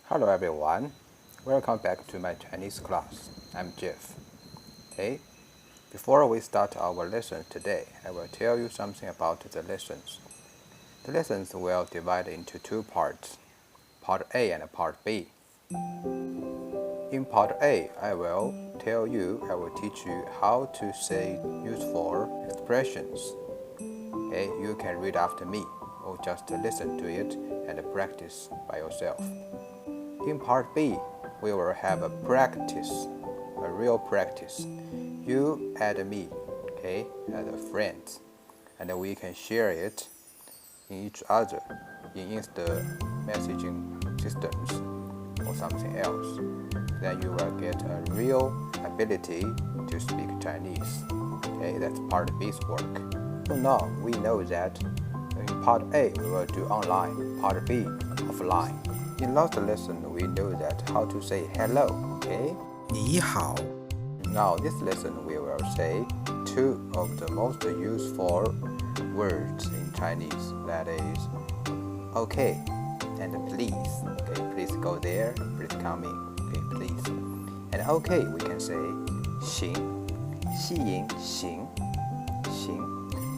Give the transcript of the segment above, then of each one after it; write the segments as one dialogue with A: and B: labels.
A: Hello everyone, welcome back to my Chinese class. I'm Jeff. Okay, before we start our lesson today, I will tell you something about the lessons. The lessons will divide into two parts, part A and part B. In part A, I will teach you how to say useful expressions. Okay, you can read after me or just listen to it and practice by yourself. In part B, we will have a real practice. You add me, okay, as a friend, and we can share it in each other in instant messaging systems or something else. Then you will get a real ability to speak Chinese. Okay, that's part B's work. So now we know that in part A we will do online, part B offline. In last lesson, we know that how to say hello, okay?
B: 你好
A: Now this lesson we will say two of the most useful words in Chinese. That is, okay and please. Okay, please go there, please come in. Okay, please. And okay, we can say 行, 吸引, 行, 行.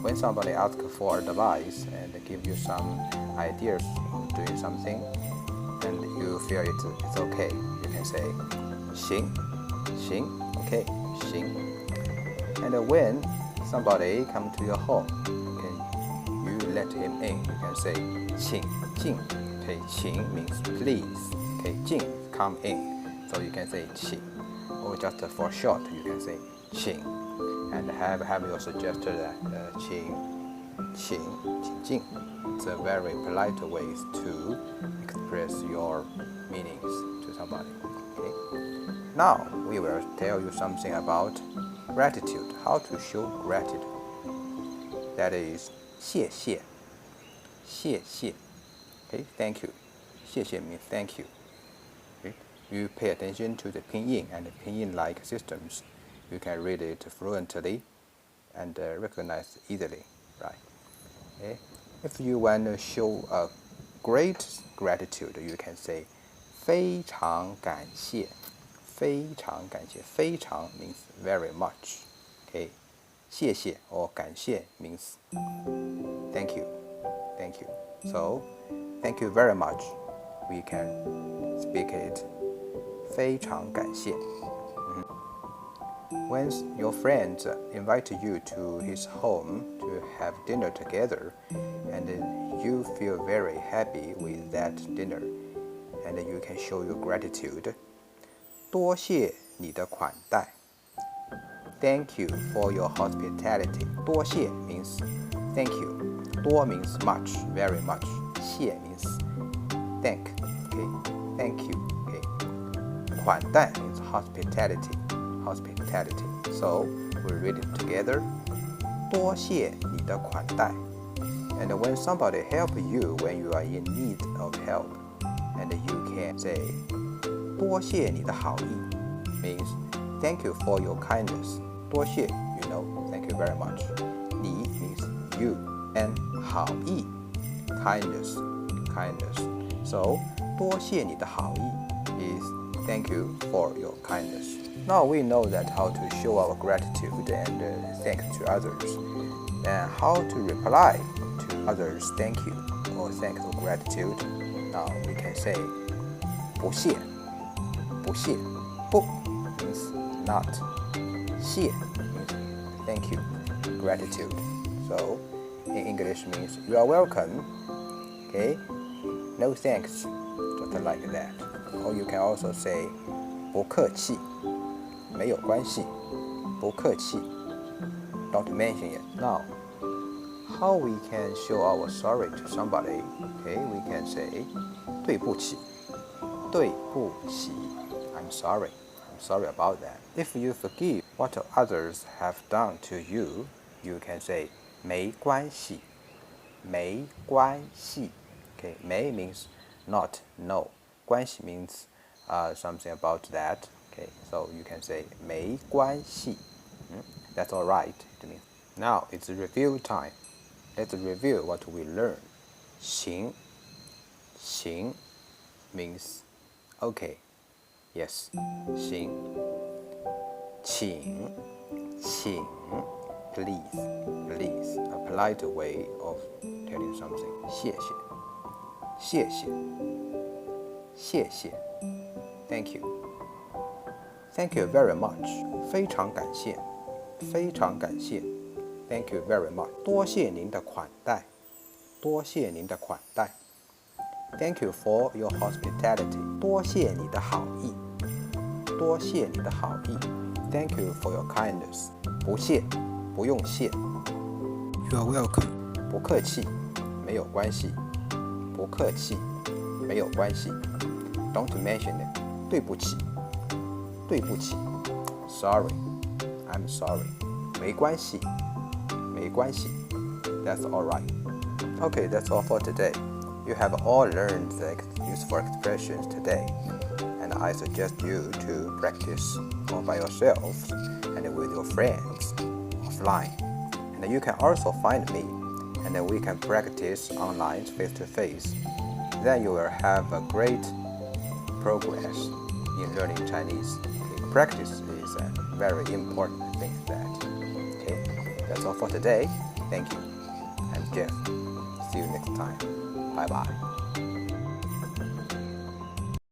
A: When somebody asks for advice and give you some ideas of doing something, and you feel it's okay, you can say 行, 行, okay, 行. And when somebody comes to your home, okay, you let him in, you can say 请进. Okay, 请 means please. Okay, 进 come in. So you can say 请. Or just for short, you can say 请. And have you suggested that 请进. It's a very polite way to express your meanings to somebody. Okay? Now we will tell you something about gratitude, how to show gratitude. That is 谢谢. 谢谢. Okay, thank you. 谢谢 means thank you. Okay? You pay attention to the pinyin and the pinyin-like systems. You can read it fluently and recognize easily, right? Okay? If you want to show a great gratitude, you can say 非常感谢. 非常感谢. 非常 means very much. Okay? 谢谢 or 感谢 means thank you. Thank you. So, thank you very much. We can speak it 非常感谢. When your friends invite you to his home to have dinner together, and you feel very happy with that dinner, and you can show your gratitude. 多谢你的款待. Thank you for your hospitality. 多谢 means thank you. 多 means much, very much. 谢 means thank. Okay, thank you. Okay. 款待 means hospitality. Hospitality. So we read it together. 多谢你的款待. And when somebody help you when you are in need of help, and you can say 多谢你的好意 means thank you for your kindness. 多谢 you know, thank you very much. 你 means you, and 好意 kindness. So 多谢你的好意 is thank you for your kindness. Now we know that how to show our gratitude and thank to others, and how to reply to others thank you or thank or gratitude. Now we can say 不谢. 不谢. 不 means not. 谢 means thank you, gratitude. So in English means you are welcome. Okay, no thanks, just like that. Or you can also say 不客气. 没有关系. 不客气. Don't mention it. Now, how we can show our sorry to somebody? Okay, we can say 对不起. 对不起. I'm sorry. I'm sorry about that. If you forgive what others have done to you, you can say 没关系. 没关系. Okay, 没 means not, no. 关系 means something about that. Okay, so you can say 没关系. That's all right to me. Now it's review time. Let's review what we learned. 行 means Okay. Yes. 行。请 please, a polite way of telling something. 谢谢 Thank you very much. 非常感谢 Thank you very much. 多谢您的款待 Thank you for your hospitality. 多谢你的好意 Thank you for your kindness. 不用谢 You are welcome. 不客气，没有关系 Don't mention it. 对不起 Sorry, I'm sorry. 没关系 That's all right. Okay, that's all for today. You have all learned the useful expressions today, and I suggest you to practice all by yourselves and with your friends offline. And you can also find me, and then we can practice online face-to-face. Then you will have a great progress in learning Chinese. Practice is a very important thing. Okay, that's all for today. Thank you. I'm Jeff. See you next time. Bye bye.